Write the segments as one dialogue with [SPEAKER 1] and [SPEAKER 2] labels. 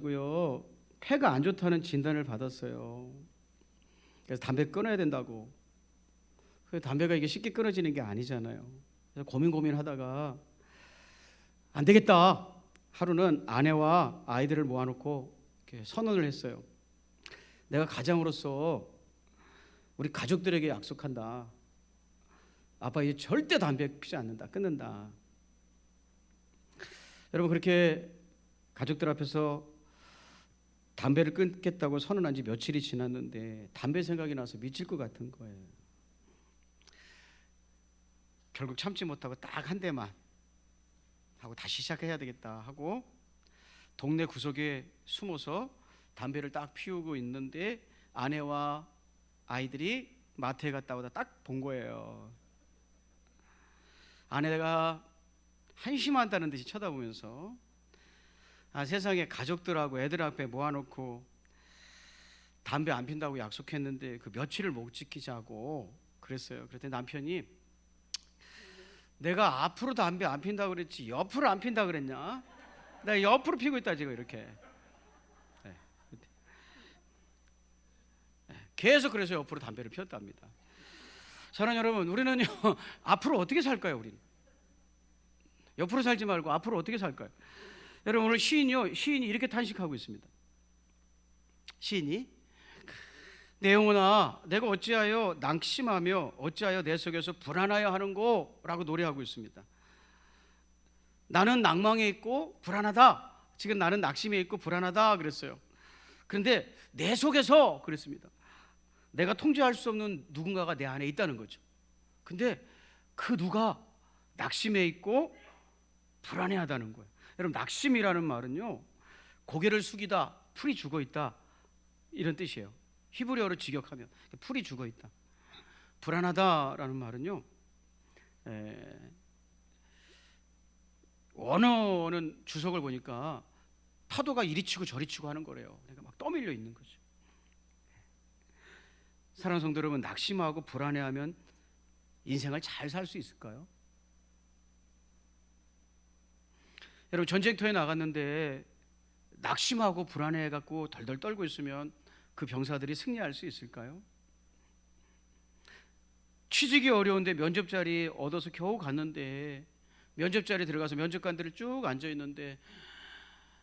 [SPEAKER 1] 고요. 폐가 안 좋다는 진단을 받았어요. 그래서 담배 끊어야 된다고. 그 담배가 이게 쉽게 끊어지는 게 아니잖아요. 그래서 고민하다가 안 되겠다. 하루는 아내와 아이들을 모아놓고 이렇게 선언을 했어요. 내가 가장으로서 우리 가족들에게 약속한다. 아빠 이제 절대 담배 피지 않는다. 끊는다. 여러분, 그렇게 가족들 앞에서 담배를 끊겠다고 선언한 지 며칠이 지났는데 담배 생각이 나서 미칠 것 같은 거예요. 결국 참지 못하고 딱 한 대만 하고 다시 시작해야 되겠다 하고 동네 구석에 숨어서 담배를 딱 피우고 있는데 아내와 아이들이 마트에 갔다 오다 딱 본 거예요. 아내가 한심하다는 듯이 쳐다보면서 세상에 가족들하고 애들 앞에 모아놓고 담배 안 핀다고 약속했는데 그 며칠을 못 지키자고 그랬어요. 그랬더니 남편이 내가 앞으로 담배 안 핀다고 그랬지 옆으로 안 핀다고 그랬냐? 내가 옆으로 피고 있다 지금 이렇게. 계속 그래서 옆으로 담배를 피웠답니다. 사랑하는 여러분, 우리는요 앞으로 어떻게 살까요? 우리는 옆으로 살지 말고 앞으로 어떻게 살까요? 여러분, 오늘 시인이 이렇게 탄식하고 있습니다. 시인이 내 영혼아 내가 어찌하여 낙심하며 어찌하여 내 속에서 불안하여 하는고 라고 노래하고 있습니다. 나는 낭망에 있고 불안하다. 지금 나는 낙심에 있고 불안하다 그랬어요. 그런데 내 속에서 그랬습니다. 내가 통제할 수 없는 누군가가 내 안에 있다는 거죠. 근데 그 누가 낙심에 있고 불안해하다는 거예요. 여러분, 낙심이라는 말은요 고개를 숙이다, 풀이 죽어있다 이런 뜻이에요. 히브리어로 직역하면 풀이 죽어있다. 불안하다라는 말은요 원어는 주석을 보니까 파도가 이리 치고 저리 치고 하는 거래요. 그러니까 막 떠밀려 있는 거죠. 사랑하는 성도 여러분, 낙심하고 불안해하면 인생을 잘 살 수 있을까요? 여러분, 전쟁터에 나갔는데 낙심하고 불안해갖고 덜덜 떨고 있으면 그 병사들이 승리할 수 있을까요? 취직이 어려운데 면접 자리 얻어서 겨우 갔는데 면접 자리 들어가서 면접관들이 쭉 앉아 있는데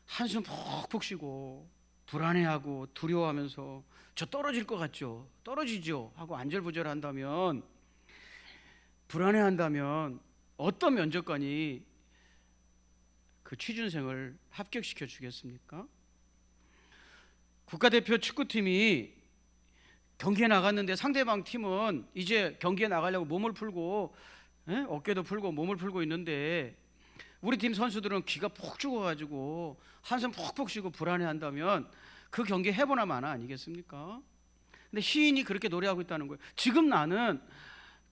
[SPEAKER 1] 한숨 푹푹 쉬고 불안해하고 두려워하면서 저 떨어질 것 같죠? 떨어지죠? 하고 안절부절한다면, 불안해한다면 어떤 면접관이 그 취준생을 합격시켜 주겠습니까? 국가대표 축구팀이 경기에 나갔는데 상대방 팀은 이제 경기에 나가려고 몸을 풀고 어깨도 풀고 몸을 풀고 있는데 우리 팀 선수들은 기가 푹 죽어가지고 한숨 푹푹 쉬고 불안해한다면 그 경기 해보나 마나 아니겠습니까? 근데 시인이 그렇게 노래하고 있다는 거예요. 지금 나는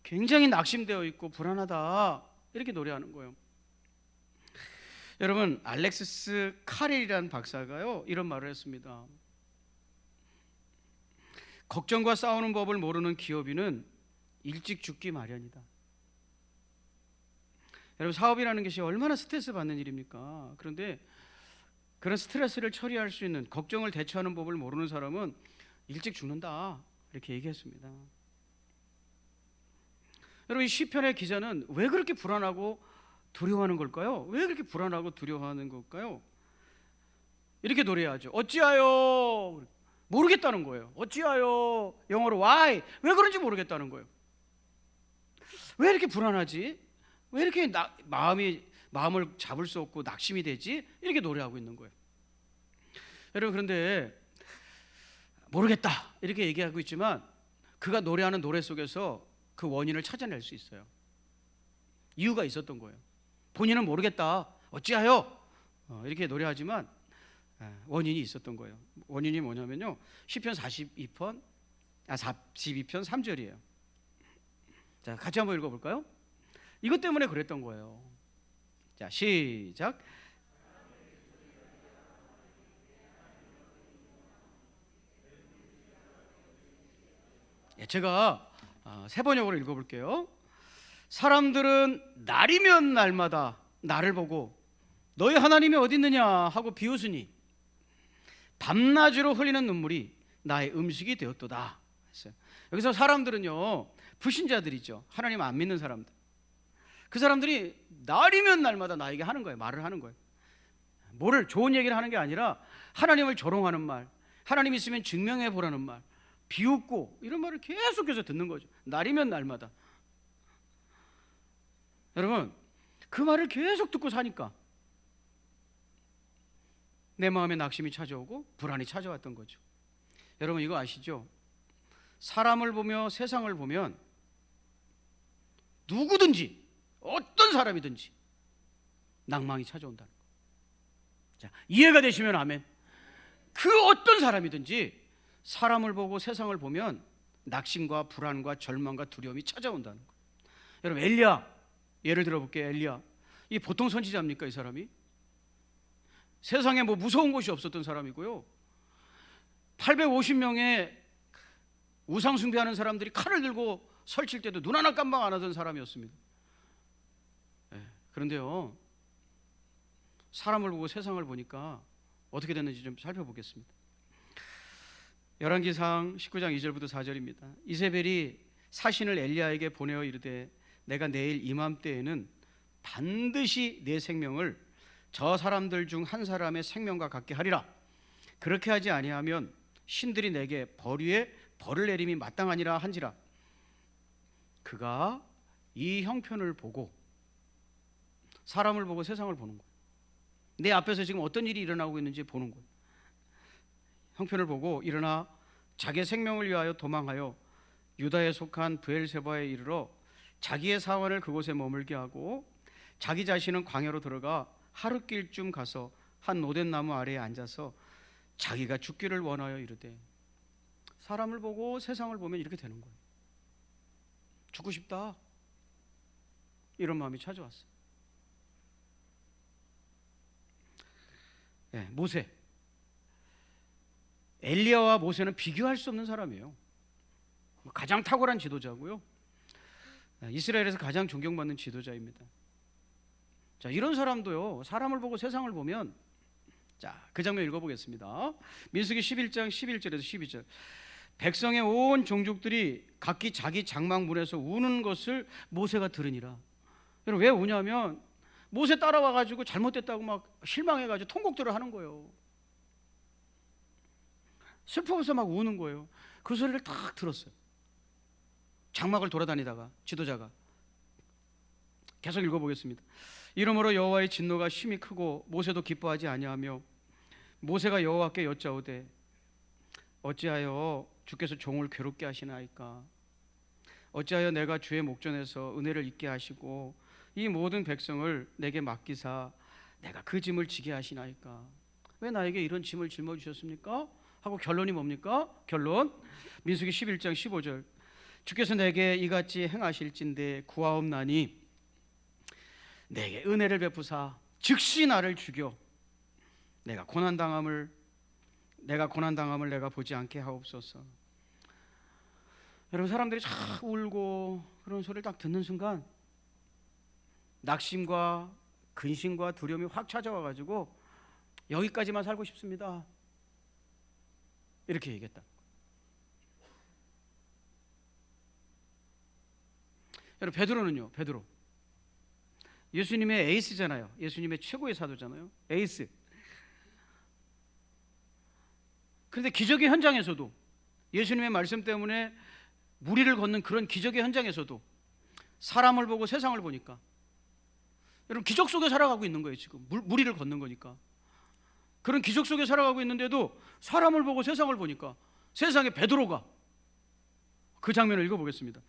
[SPEAKER 1] 굉장히 낙심되어 있고 불안하다 이렇게 노래하는 거예요. 여러분, 알렉시스 카렐이라는 박사가요 이런 말을 했습니다. 걱정과 싸우는 법을 모르는 기업인은 일찍 죽기 마련이다. 여러분, 사업이라는 것이 얼마나 스트레스 받는 일입니까? 그런데 그런 스트레스를 처리할 수 있는, 걱정을 대처하는 법을 모르는 사람은 일찍 죽는다 이렇게 얘기했습니다. 여러분, 이 시편의 기자는 왜 그렇게 불안하고 두려워하는 걸까요? 왜 그렇게 불안하고 두려워하는 걸까요? 이렇게 노래하죠. 어찌하여, 모르겠다는 거예요. 어찌하여, 영어로 why, 왜 그런지 모르겠다는 거예요. 왜 이렇게 불안하지? 왜 이렇게 마음을 잡을 수 없고 낙심이 되지? 이렇게 노래하고 있는 거예요. 여러분, 그런데 모르겠다 이렇게 얘기하고 있지만 그가 노래하는 노래 속에서 그 원인을 찾아낼 수 있어요. 이유가 있었던 거예요. 본인은 모르겠다, 어찌하여 이렇게 노래하지만 원인이 있었던 거예요. 원인이 뭐냐면요, 시편 42편 3절이에요. 자, 같이 한번 읽어볼까요? 이것 때문에 그랬던 거예요. 자, 시작. 제가 세 번역으로 읽어볼게요. 사람들은 날이면 날마다 나를 보고 너희 하나님이 어디 있느냐 하고 비웃으니 밤낮으로 흘리는 눈물이 나의 음식이 되었도다 했어요. 여기서 사람들은요, 불신자들이죠. 하나님 안 믿는 사람들. 그 사람들이 날이면 날마다 나에게 하는 거예요. 말을 하는 거예요. 뭐를 좋은 얘기를 하는 게 아니라 하나님을 조롱하는 말, 하나님 있으면 증명해 보라는 말, 비웃고 이런 말을 계속해서 듣는 거죠. 날이면 날마다. 여러분, 그 말을 계속 듣고 사니까 내 마음에 낙심이 찾아오고 불안이 찾아왔던 거죠. 여러분, 이거 아시죠? 사람을 보며 세상을 보면 누구든지 어떤 사람이든지 낭망이 찾아온다는 거예요. 자, 이해가 되시면 아멘. 그 어떤 사람이든지 사람을 보고 세상을 보면 낙심과 불안과 절망과 두려움이 찾아온다는 거예요. 여러분, 엘리야 예를 들어볼게요. 엘리야, 이 보통 선지자입니까? 이 사람이 세상에 뭐 무서운 것이 없었던 사람이고요, 850명의 우상 숭배하는 사람들이 칼을 들고 설칠 때도 눈 하나 깜빡 안 하던 사람이었습니다. 그런데요, 사람을 보고 세상을 보니까 어떻게 됐는지 좀 살펴보겠습니다. 열왕기상 19장 2절부터 4절입니다. 이세벨이 사신을 엘리야에게 보내어 이르되 내가 내일 이맘때에는 반드시 내 생명을 저 사람들 중 한 사람의 생명과 같게 하리라. 그렇게 하지 아니하면 신들이 내게 벌 위에 벌을 내림이 마땅하니라 한지라. 그가 이 형편을 보고, 사람을 보고 세상을 보는 거예요. 내 앞에서 지금 어떤 일이 일어나고 있는지 보는 거예요. 형편을 보고 일어나 자기의 생명을 위하여 도망하여 유다에 속한 브엘세바에 이르러 자기의 사원을 그곳에 머물게 하고 자기 자신은 광야로 들어가 하룻길쯤 가서 한 노된 나무 아래에 앉아서 자기가 죽기를 원하여 이르되. 사람을 보고 세상을 보면 이렇게 되는 거예요. 죽고 싶다, 이런 마음이 찾아왔어요. 모세, 엘리야와 모세는 비교할 수 없는 사람이에요. 가장 탁월한 지도자고요, 이스라엘에서 가장 존경받는 지도자입니다. 자, 이런 사람도요, 사람을 보고 세상을 보면, 자, 그 장면 읽어보겠습니다. 민수기 11장 11절에서 12절. 백성의 온 종족들이 각기 자기 장막 문에서 우는 것을 모세가 들으니라. 여러분, 왜 우냐면 모세 따라와가지고 잘못됐다고 막 실망해가지고 통곡들을 하는 거예요. 슬퍼서 막 우는 거예요. 그 소리를 딱 들었어요. 장막을 돌아다니다가 지도자가. 계속 읽어보겠습니다. 이러므로 여호와의 진노가 심히 크고 모세도 기뻐하지 아니하며 모세가 여호와께 여짜오되 어찌하여 주께서 종을 괴롭게 하시나이까? 어찌하여 내가 주의 목전에서 은혜를 잊게 하시고 이 모든 백성을 내게 맡기사 내가 그 짐을 지게 하시나이까? 왜 나에게 이런 짐을 짊어주셨습니까? 하고 결론이 뭡니까? 결론, 민수기 11장 15절. 주께서 내게 이같이 행하실진대 구하옵나니 내게 은혜를 베푸사 즉시 나를 죽여 내가 고난당함을 내가 보지 않게 하옵소서. 여러분, 사람들이 쫙 울고 그런 소리를 딱 듣는 순간 낙심과 근심과 두려움이 확 찾아와가지고 여기까지만 살고 싶습니다, 이렇게 얘기했다. 여러분, 베드로는요, 베드로 예수님의 에이스잖아요. 예수님의 최고의 사도잖아요. 에이스. 그런데 기적의 현장에서도, 예수님의 말씀 때문에 무리를 걷는 그런 기적의 현장에서도 사람을 보고 세상을 보니까, 여러분, 기적 속에 살아가고 있는 거예요. 지금 무리를 걷는 거니까. 그런 기적 속에 살아가고 있는데도 사람을 보고 세상을 보니까 세상에 베드로가, 그 장면을 읽어보겠습니다.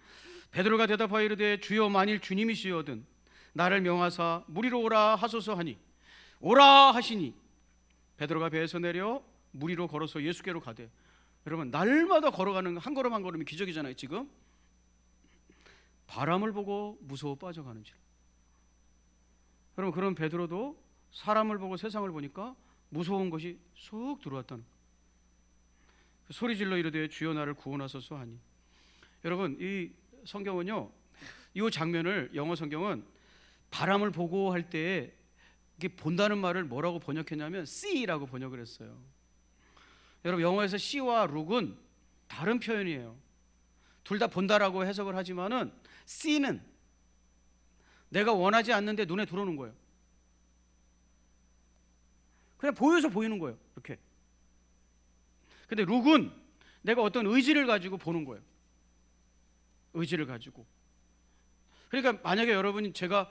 [SPEAKER 1] 베드로가 대답하여 이르되 주여 만일 주님이시여든 나를 명하사 무리로 오라 하소서 하니 오라 하시니 베드로가 배에서 내려 무리로 걸어서 예수께로 가되. 여러분, 날마다 걸어가는 한 걸음 한 걸음이 기적이잖아요. 지금 바람을 보고 무서워 빠져가는지. 여러분, 그런 베드로도 사람을 보고 세상을 보니까 무서운 것이 쑥 들어왔다는 거예요. 소리질러 이르되 주여 나를 구원하소서 하니. 여러분, 이 성경은요, 이 장면을, 영어 성경은 바람을 보고 할 때 이게 본다는 말을 뭐라고 번역했냐면 see라고 번역을 했어요. 여러분 영어에서 see와 look은 다른 표현이에요. 둘 다 본다라고 해석을 하지만은 see는 내가 원하지 않는데 눈에 들어오는 거예요. 그냥 보여서 보이는 거예요. 이렇게. 근데 look은 내가 어떤 의지를 가지고 보는 거예요. 의지를 가지고. 그러니까 만약에 여러분이 제가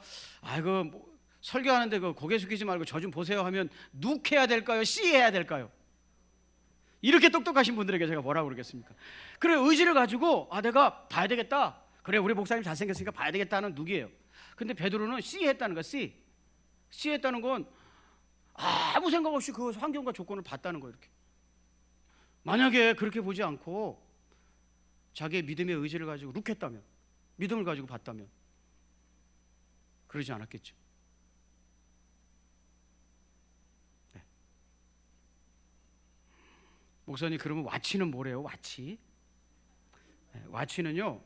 [SPEAKER 1] 이거 뭐 설교하는데 그 고개 숙이지 말고 저 좀 보세요 하면 look 해야 될까요? see 해야 될까요? 이렇게 똑똑하신 분들에게 제가 뭐라고 그러겠습니까? 그래, 의지를 가지고 내가 봐야 되겠다. 그래, 우리 목사님 잘생겼으니까 봐야 되겠다는 룩이에요. 근데 베드로는 see 했다는 거야. see 했다는 건 아무 생각 없이 그 환경과 조건을 봤다는 거예요. 이렇게. 만약에 그렇게 보지 않고 자기의 믿음의 의지를 가지고 룩했다면, 믿음을 가지고 봤다면 그러지 않았겠죠. 네. 목사님, 그러면 와치는 뭐래요? 와치? 네, 와치는요,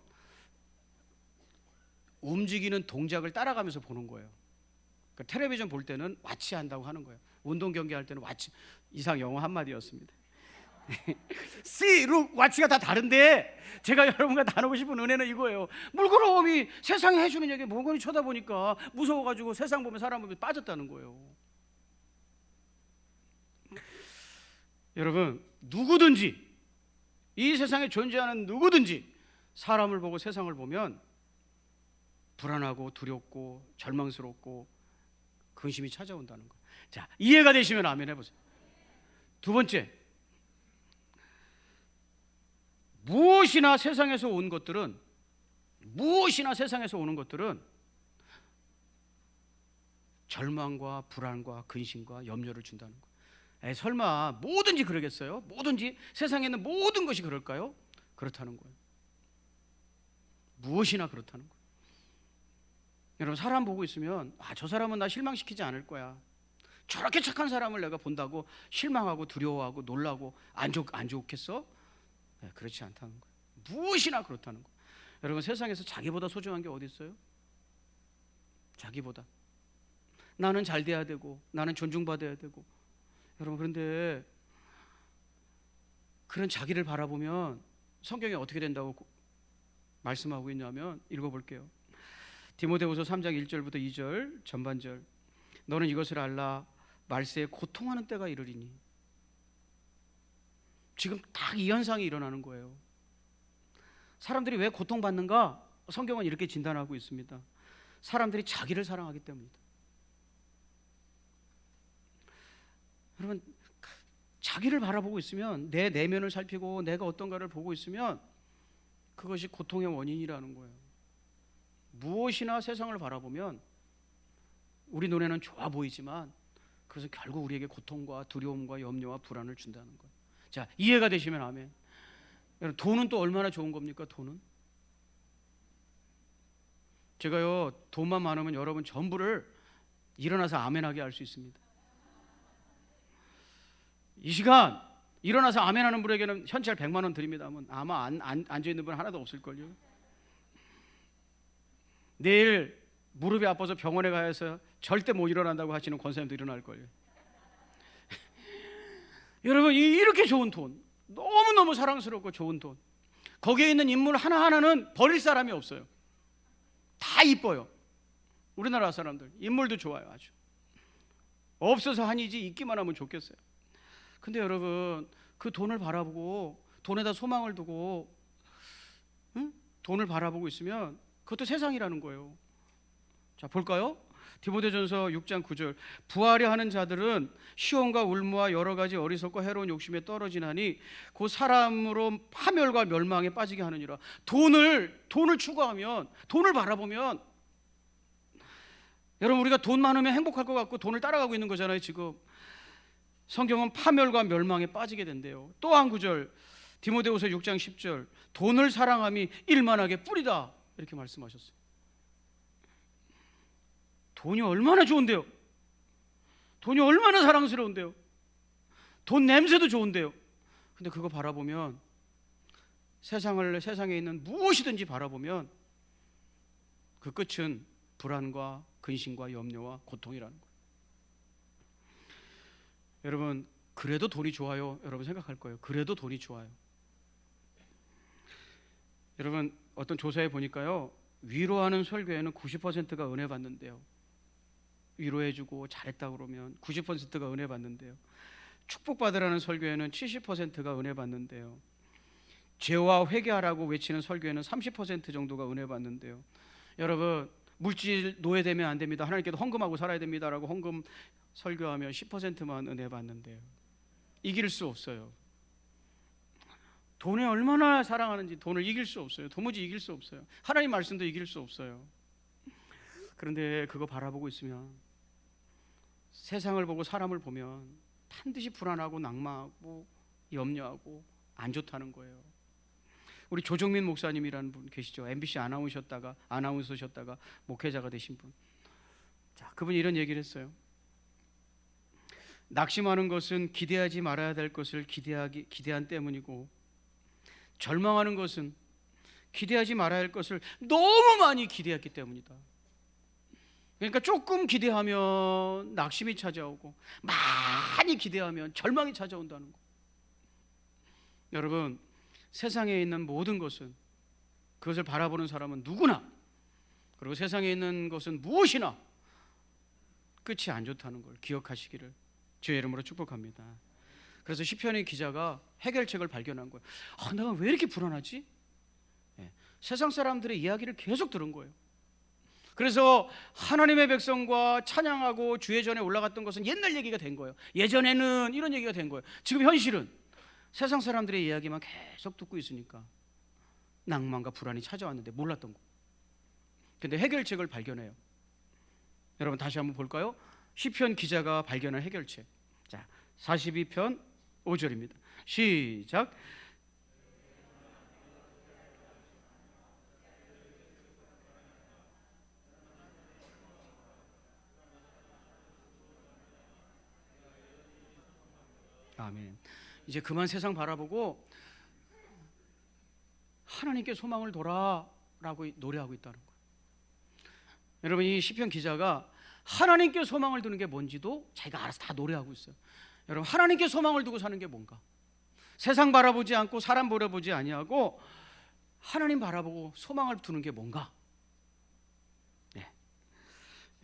[SPEAKER 1] 움직이는 동작을 따라가면서 보는 거예요. 그러니까 텔레비전 볼 때는 와치 한다고 하는 거예요. 운동 경기 할 때는 와치. 이상 영어 한마디였습니다. see, look, 와치가 다 다른데 제가 여러분과 나누고 싶은 은혜는 이거예요. 물끄러움이 세상이 해주는 얘기 멍하니 쳐다보니까 무서워가지고 세상 보면 사람 보면 빠졌다는 거예요. 여러분, 누구든지 이 세상에 존재하는 누구든지 사람을 보고 세상을 보면 불안하고 두렵고 절망스럽고 근심이 찾아온다는 거예요. 자, 이해가 되시면 아멘 해보세요. 두 번째, 무엇이나 세상에서 오는 것들은 절망과 불안과 근심과 염려를 준다는 거예요. 설마 뭐든지 그러겠어요? 뭐든지 세상에 있는 모든 것이 그럴까요? 그렇다는 거예요. 무엇이나 그렇다는 거예요. 여러분, 사람 보고 있으면 저 사람은 나 실망시키지 않을 거야. 저렇게 착한 사람을 내가 본다고 실망하고 두려워하고 놀라고 안 좋겠어? 네, 그렇지 않다는 거예요. 무엇이나 그렇다는 거예요. 여러분, 세상에서 자기보다 소중한 게 어디 있어요? 자기보다. 나는 잘 돼야 되고 나는 존중받아야 되고. 여러분, 그런데 그런 자기를 바라보면 성경이 어떻게 된다고 말씀하고 있냐면 읽어볼게요. 디모데후서 3장 1절부터 2절 전반절. 너는 이것을 알라. 말세에 고통하는 때가 이르리니. 지금 딱 이 현상이 일어나는 거예요. 사람들이 왜 고통받는가? 성경은 이렇게 진단하고 있습니다. 사람들이 자기를 사랑하기 때문이다. 여러분, 자기를 바라보고 있으면, 내 내면을 살피고 내가 어떤가를 보고 있으면 그것이 고통의 원인이라는 거예요. 무엇이나 세상을 바라보면 우리 눈에는 좋아 보이지만 그것은 결국 우리에게 고통과 두려움과 염려와 불안을 준다는 거예요. 자, 이해가 되시면 아멘. 여러분, 돈은 또 얼마나 좋은 겁니까? 돈은 제가요, 돈만 많으면 여러분 전부를 일어나서 아멘하게 할 수 있습니다. 이 시간 일어나서 아멘하는 분에게는 현찰 100만 원 드립니다 하면 아마 앉아있는 분 하나도 없을걸요. 내일 무릎이 아파서 병원에 가야 해서 절대 못 일어난다고 하시는 권사님도 일어날걸요. 여러분, 이렇게 좋은 돈, 너무너무 사랑스럽고 좋은 돈, 거기에 있는 인물 하나하나는 버릴 사람이 없어요. 다 이뻐요. 우리나라 사람들 인물도 좋아요. 아주 없어서 한이지 있기만 하면 좋겠어요. 근데 여러분, 그 돈을 바라보고 돈에다 소망을 두고 돈을 바라보고 있으면 그것도 세상이라는 거예요. 자, 볼까요? 디모데전서 6장 9절. 부하려 하는 자들은 시험과 울무와 여러 가지 어리석고 해로운 욕심에 떨어지나니 그 사람으로 파멸과 멸망에 빠지게 하느니라. 돈을 추구하면, 돈을 바라보면, 여러분, 우리가 돈 많으면 행복할 것 같고 돈을 따라가고 있는 거잖아요. 지금 성경은 파멸과 멸망에 빠지게 된대요. 또 한 구절, 디모데후서 6장 10절. 돈을 사랑함이 일만하게 뿌리다, 이렇게 말씀하셨어요. 돈이 얼마나 좋은데요? 돈이 얼마나 사랑스러운데요? 돈 냄새도 좋은데요? 근데 그거 바라보면, 세상에 있는 무엇이든지 바라보면 그 끝은 불안과 근심과 염려와 고통이라는 거예요. 여러분, 그래도 돈이 좋아요. 여러분 생각할 거예요. 그래도 돈이 좋아요. 여러분 어떤 조사에 보니까요, 위로하는 설교에는 90%가 은혜 받는데요. 위로해주고 잘했다 그러면 90%가 은혜 받는데요. 축복받으라는 설교에는 70%가 은혜 받는데요. 죄와 회개하라고 외치는 설교에는 30% 정도가 은혜 받는데요. 여러분 물질 노예되면 안 됩니다. 하나님께도 헌금하고 살아야 됩니다라고 헌금 설교하면 10%만 은혜 받는데요. 이길 수 없어요. 돈을 얼마나 사랑하는지 돈을 이길 수 없어요. 도무지 이길 수 없어요. 하나님 말씀도 이길 수 없어요. 그런데 그거 바라보고 있으면, 세상을 보고 사람을 보면 반드시 불안하고 낭만하고 염려하고 안 좋다는 거예요. 우리 조정민 목사님이라는 분 계시죠. MBC 아나운서셨다가 목회자가 되신 분. 자, 그분이 이런 얘기를 했어요. 낙심하는 것은 기대하지 말아야 될 것을 기대한 때문이고, 절망하는 것은 기대하지 말아야 할 것을 너무 많이 기대했기 때문이다. 그러니까 조금 기대하면 낙심이 찾아오고, 많이 기대하면 절망이 찾아온다는 거. 여러분, 세상에 있는 모든 것은, 그것을 바라보는 사람은 누구나, 그리고 세상에 있는 것은 무엇이나 끝이 안 좋다는 걸 기억하시기를 주의 이름으로 축복합니다. 그래서 시편의 기자가 해결책을 발견한 거예요. 내가 왜 이렇게 불안하지? 세상 사람들의 이야기를 계속 들은 거예요. 그래서 하나님의 백성과 찬양하고 주의 전에 올라갔던 것은 옛날 얘기가 된 거예요. 예전에는 이런 얘기가 된 거예요. 지금 현실은 세상 사람들의 이야기만 계속 듣고 있으니까 낭만과 불안이 찾아왔는데 몰랐던 거. 근데 해결책을 발견해요. 여러분 다시 한번 볼까요? 시편 기자가 발견한 해결책. 자, 42편 5절입니다. 시작. 아멘. 이제 그만 세상 바라보고 하나님께 소망을 둬라라고 노래하고 있다는 거예요. 여러분, 이 시편 기자가 하나님께 소망을 두는 게 뭔지도 자기가 알아서 다 노래하고 있어요. 여러분, 하나님께 소망을 두고 사는 게 뭔가? 세상 바라보지 않고 사람 바라보지 아니하고 하나님 바라보고 소망을 두는 게 뭔가? 네.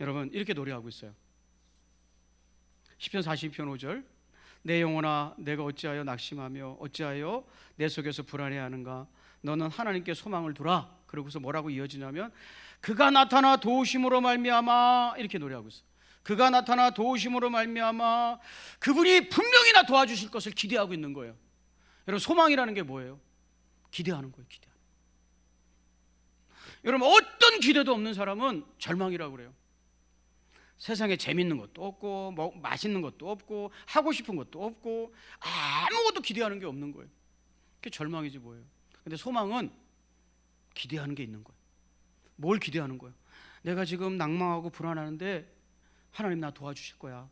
[SPEAKER 1] 여러분, 이렇게 노래하고 있어요. 시편 42편 5절. 내 영혼아, 내가 어찌하여 낙심하며 어찌하여 내 속에서 불안해하는가? 너는 하나님께 소망을 두라. 그러고서 뭐라고 이어지냐면, 그가 나타나 도우심으로 말미암아, 이렇게 노래하고 있어요. 그가 나타나 도우심으로 말미암아, 그분이 분명히 나 도와주실 것을 기대하고 있는 거예요. 여러분, 소망이라는 게 뭐예요? 기대하는 거예요. 기대하는 거예요. 여러분, 어떤 기대도 없는 사람은 절망이라고 그래요. 세상에 재밌는 것도 없고, 맛있는 것도 없고, 하고 싶은 것도 없고, 아무것도 기대하는 게 없는 거예요. 그게 절망이지 뭐예요. 근데 소망은 기대하는 게 있는 거예요. 뭘 기대하는 거예요? 내가 지금 낭망하고 불안하는데 하나님 나 도와주실 거야.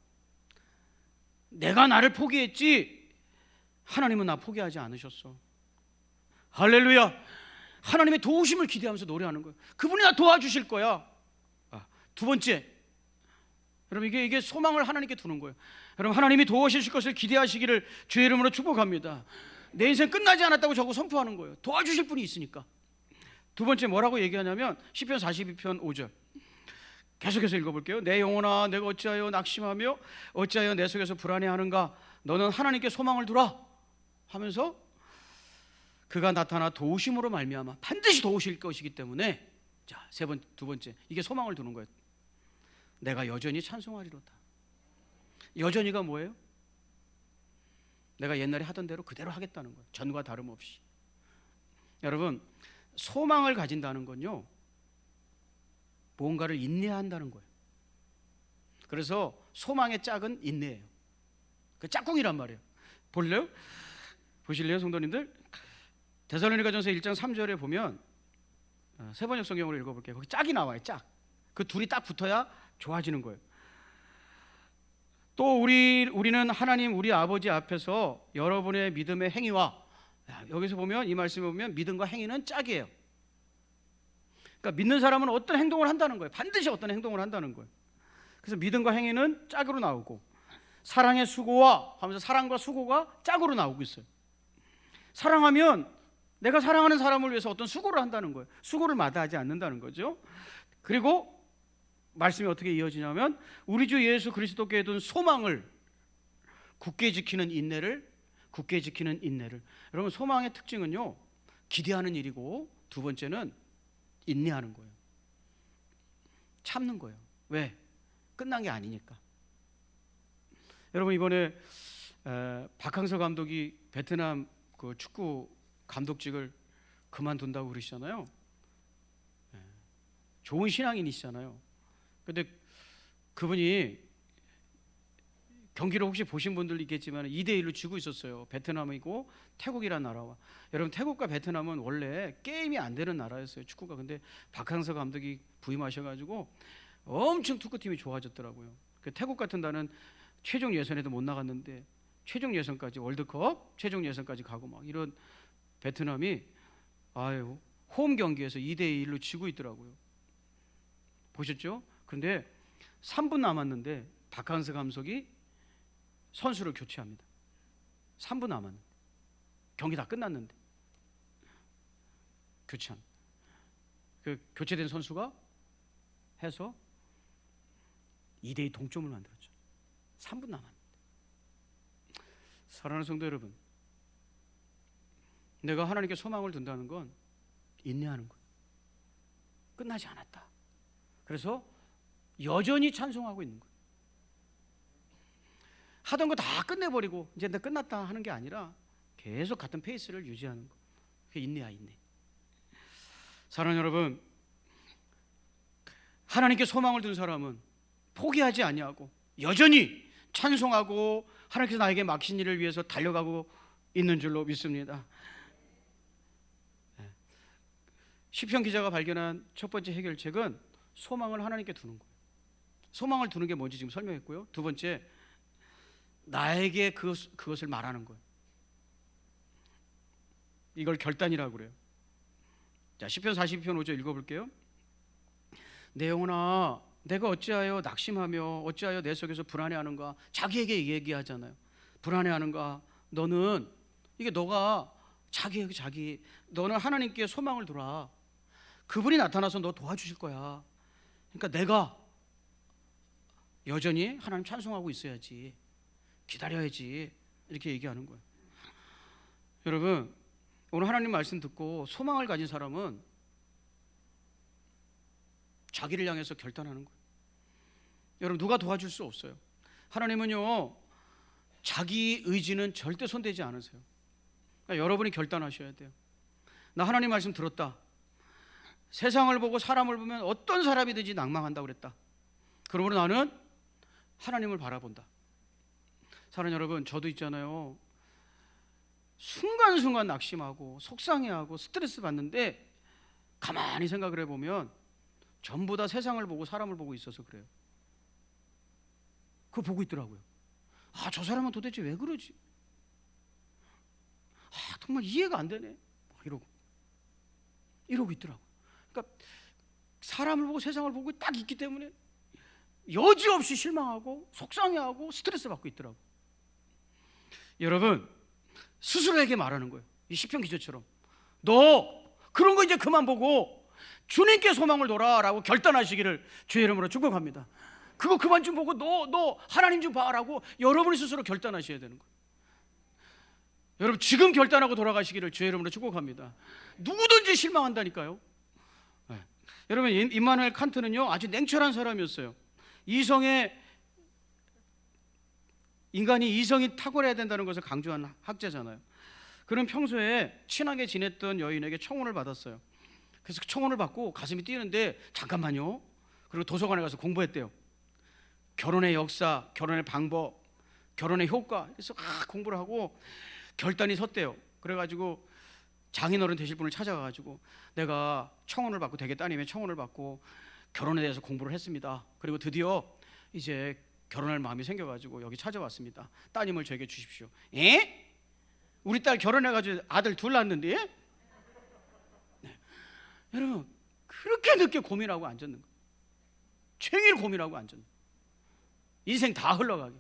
[SPEAKER 1] 내가 나를 포기했지 하나님은 나 포기하지 않으셨어. 할렐루야. 하나님의 도우심을 기대하면서 노래하는 거예요. 그분이 나 도와주실 거야. 두 번째, 여러분, 이게 소망을 하나님께 두는 거예요. 여러분, 하나님이 도와주실 것을 기대하시기를 주의 이름으로 축복합니다. 내 인생 끝나지 않았다고 저거 선포하는 거예요. 도와주실 분이 있으니까. 두 번째 뭐라고 얘기하냐면 시편 42편 5절 계속해서 읽어볼게요. 내 영혼아, 내가 어찌하여 낙심하며 어찌하여 내 속에서 불안해하는가? 너는 하나님께 소망을 두라 하면서, 그가 나타나 도우심으로 말미암아, 반드시 도우실 것이기 때문에, 자, 두 번째, 이게 소망을 두는 거예요. 내가 여전히 찬송하리로다. 여전히가 뭐예요? 내가 옛날에 하던 대로 그대로 하겠다는 거예요. 전과 다름없이. 여러분, 소망을 가진다는 건요, 뭔가를 인내한다는 거예요. 그래서 소망의 짝은 인내예요. 그 짝꿍이란 말이에요. 볼래요? 보실래요, 성도님들? 데살로니가전서 1장 3절에 보면, 세번역 성경으로 읽어볼게요. 거기 짝이 나와요. 짝. 그 둘이 딱 붙어야 좋아지는 거예요. 또 우리는 하나님 우리 아버지 앞에서 여러분의 믿음의 행위와, 여기서 보면, 이 말씀에 보면 믿음과 행위는 짝이에요. 그러니까 믿는 사람은 어떤 행동을 한다는 거예요. 반드시 어떤 행동을 한다는 거예요. 그래서 믿음과 행위는 짝으로 나오고, 사랑의 수고와 하면서 사랑과 수고가 짝으로 나오고 있어요. 사랑하면 내가 사랑하는 사람을 위해서 어떤 수고를 한다는 거예요. 수고를 마다하지 않는다는 거죠. 그리고 말씀이 어떻게 이어지냐면 우리 주 예수 그리스도께 둔 소망을 굳게 지키는 인내를 여러분, 소망의 특징은요, 기대하는 일이고, 두 번째는 인내하는 거예요. 참는 거예요. 왜? 끝난 게 아니니까. 여러분, 이번에 박항서 감독이 베트남 그 축구 감독직을 그만둔다고 그러시잖아요. 좋은 신앙인이시잖아요. 근데 그분이 경기를 혹시 보신 분들 있겠지만 2대1로 지고 있었어요. 베트남이고 태국이라는 나라와. 여러분, 태국과 베트남은 원래 게임이 안 되는 나라였어요, 축구가. 근데 박항서 감독이 부임하셔가지고 엄청 축구팀이 좋아졌더라고요. 그 태국 같은 나라는 최종 예선에도 못 나갔는데 최종 예선까지, 월드컵 최종 예선까지 가고 막 이런 베트남이 홈 경기에서 2대1로 지고 있더라고요. 보셨죠? 근데 3분 남았는데 박항서 감독이 선수를 교체합니다. 3분 남았는데, 경기 다 끝났는데 교체한. 그 교체된 선수가 해서 2대2 동점을 만들었죠. 3분 남았는데. 사랑하는 성도 여러분, 내가 하나님께 소망을 둔다는 건 인내하는 거예요. 끝나지 않았다. 그래서 여전히 찬송하고 있는 거예요. 하던 거 다 끝내버리고 이제 나 끝났다 하는 게 아니라 계속 같은 페이스를 유지하는 거. 그게 인내야, 인내. 사랑하는 여러분, 하나님께 소망을 둔 사람은 포기하지 아니하고 여전히 찬송하고 하나님께서 나에게 맡긴 일을 위해서 달려가고 있는 줄로 믿습니다. 시편 기자가 발견한 첫 번째 해결책은 소망을 하나님께 두는 거예요. 소망을 두는 게 뭔지 지금 설명했고요. 두 번째, 나에게 그것을 말하는 거예요. 이걸 결단이라고 그래요. 자, 시편 42편 5절 읽어볼게요. 내 영혼아, 내가 어찌하여 낙심하며 어찌하여 내 속에서 불안해하는가. 자기에게 얘기하잖아요. 불안해하는가. 너는, 이게 너가 너는 하나님께 소망을 두라. 그분이 나타나서 너 도와주실 거야. 그러니까 내가 여전히 하나님 찬송하고 있어야지, 기다려야지, 이렇게 얘기하는 거예요. 여러분, 오늘 하나님 말씀 듣고 소망을 가진 사람은 자기를 향해서 결단하는 거예요. 여러분, 누가 도와줄 수 없어요. 하나님은요, 자기 의지는 절대 손대지 않으세요. 그러니까 여러분이 결단하셔야 돼요. 나 하나님 말씀 들었다. 세상을 보고 사람을 보면 어떤 사람이든지 낭망한다고 그랬다. 그러므로 나는 하나님을 바라본다. 사랑하는 여러분, 저도 있잖아요. 순간순간 낙심하고 속상해하고 스트레스 받는데 가만히 생각을 해보면 전부 다 세상을 보고 사람을 보고 있어서 그래요. 그거 보고 있더라고요. 저 사람은 도대체 왜 그러지? 정말 이해가 안 되네. 이러고 있더라고요. 그러니까 사람을 보고 세상을 보고 딱 있기 때문에 여지없이 실망하고 속상해하고 스트레스 받고 있더라고요. 여러분, 스스로에게 말하는 거예요. 이 시편 기자처럼 너 그런 거 이제 그만 보고 주님께 소망을 둬라라고 결단하시기를 주의 이름으로 축복합니다. 그거 그만 좀 보고 너 하나님 좀 봐라고 여러분이 스스로 결단하셔야 되는 거예요. 여러분, 지금 결단하고 돌아가시기를 주의 이름으로 축복합니다. 누구든지 실망한다니까요. 네. 여러분, 임마누엘 칸트는요, 아주 냉철한 사람이었어요. 인간이 이성이 탁월해야 된다는 것을 강조한 학자잖아요. 그는 평소에 친하게 지냈던 여인에게 청혼을 받았어요. 그래서 청혼을 받고 가슴이 뛰는데 잠깐만요. 그리고 도서관에 가서 공부했대요. 결혼의 역사, 결혼의 방법, 결혼의 효과. 그래서 공부를 하고 결단이 섰대요. 그래가지고 장인어른 되실 분을 찾아가가지고 내가 청혼을 받고 되게 따님의 청혼을 받고 결혼에 대해서 공부를 했습니다. 그리고 드디어 이제 결혼할 마음이 생겨가지고 여기 찾아왔습니다. 따님을 저에게 주십시오. 에? 우리 딸 결혼해가지고 아들 둘 낳았는데? 네. 여러분, 그렇게 늦게 고민하고 앉았는 거예요. 종일 고민하고 앉았는 거예요. 인생 다 흘러가게.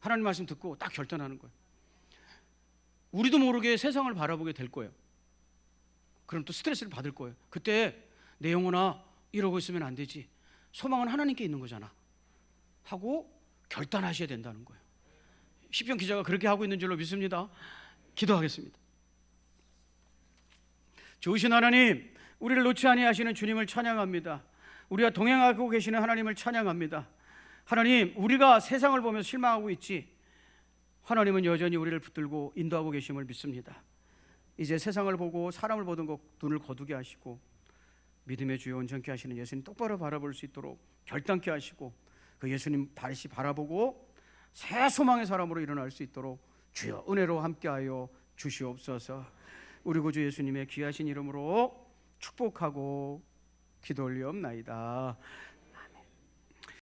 [SPEAKER 1] 하나님 말씀 듣고 딱 결단하는 거예요. 우리도 모르게 세상을 바라보게 될 거예요. 그럼 또 스트레스를 받을 거예요. 그때 내 영혼아 이러고 있으면 안 되지. 소망은 하나님께 있는 거잖아 하고 결단하셔야 된다는 거예요. 시편 기자가 그렇게 하고 있는 줄로 믿습니다. 기도하겠습니다. 좋으신 하나님, 우리를 놓지 아니하시는 주님을 찬양합니다. 우리와 동행하고 계시는 하나님을 찬양합니다. 하나님, 우리가 세상을 보면서 실망하고 있지 하나님은 여전히 우리를 붙들고 인도하고 계심을 믿습니다. 이제 세상을 보고 사람을 보던 것 눈을 거두게 하시고 믿음의 주여 온전케 하시는 예수님 똑바로 바라볼 수 있도록 결단케 하시고 그 예수님 다시 바라보고 새 소망의 사람으로 일어날 수 있도록 주여 은혜로 함께하여 주시옵소서. 우리 구주 예수님의 귀하신 이름으로 축복하고 기도 올리옵나이다.